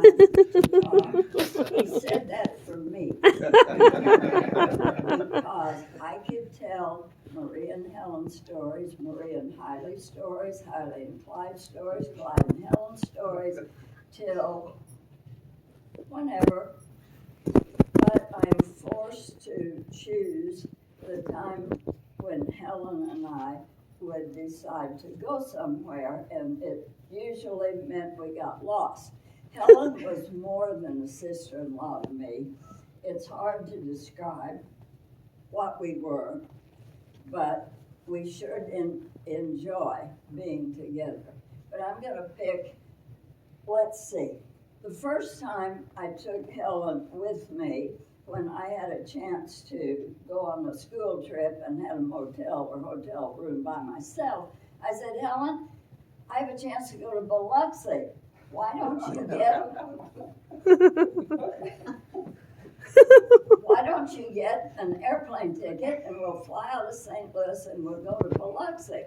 He said that for me. Because I could tell Marie and Helen stories, Marie and Hiley stories, Hiley and Clyde stories, Clyde and Helen stories, till whenever. But I'm forced to choose the time when Helen and I would decide to go somewhere, and it usually meant we got lost. Helen was more than a sister-in-law to me. It's hard to describe what we were, but we sure enjoy being together. But I'm going to pick, let's see, the first time I took Helen with me, when I had a chance to go on a school trip and had a motel or hotel room by myself, I said, Helen, I have a chance to go to Biloxi. Why don't you get an airplane ticket and we'll fly out of St. Louis and we'll go to Biloxi?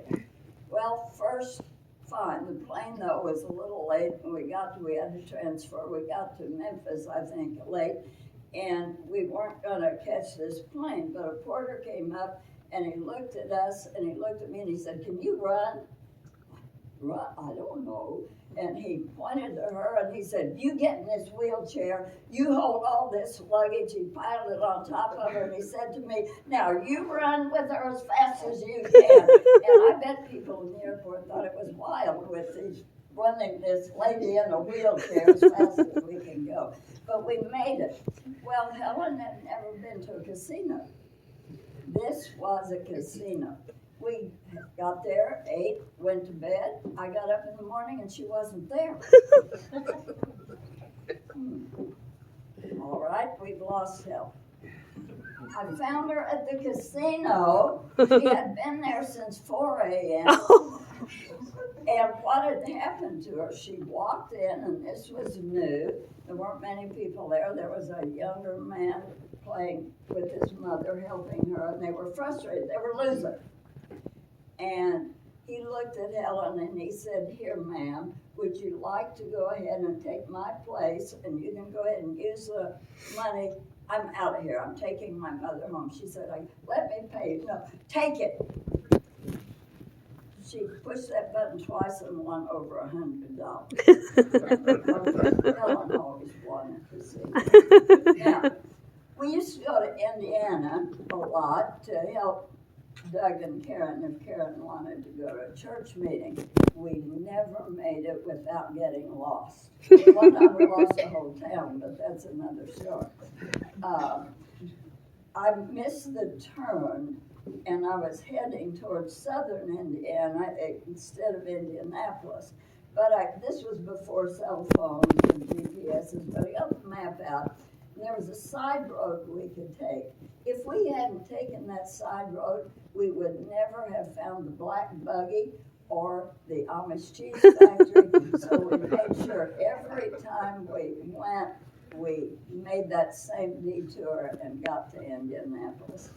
Well, first, fine. The plane, though, was a little late, and we had to transfer. We got to Memphis, I think, late, and we weren't going to catch this plane. But a porter came up, and he looked at us, and he looked at me, and he said, can you run? Run? I don't know. And he pointed to her, and he said, you get in this wheelchair, you hold all this luggage. He piled it on top of her, and he said to me, now you run with her as fast as you can. And I bet people in the airport thought it was wild with these running this lady in a wheelchair as fast as we can go. But we made it. Well, Helen had never been to a casino. This was a casino. We got there, ate, went to bed. I got up in the morning and she wasn't there. All right, we've lost Helen. I found her at the casino. She had been there since 4 a.m. And what had happened to her, she walked in, and this was new. There weren't many people there. There was a younger man playing with his mother, helping her, and they were frustrated. They were losing. And he looked at Helen and he said, here, ma'am, would you like to go ahead and take my place, and you can go ahead and use the money. I'm out of here. I'm taking my mother home. She said, let me pay you. No, take it. She pushed that button twice and won over $100. Helen always wanted to see. Now, we used to go to Indiana a lot to help Doug and Karen if Karen wanted to go to a church meeting. We never made it without getting lost. One time we lost the whole town, but that's another story. I missed the turn, and I was heading towards southern Indiana instead of Indianapolis. But this was before cell phones and GPSs, but I got the map out, and there was a side road we could take. If we hadn't taken that side road, we would never have found the black buggy or the Amish cheese factory. So we made sure every time we went, we made that same detour and got to Indianapolis.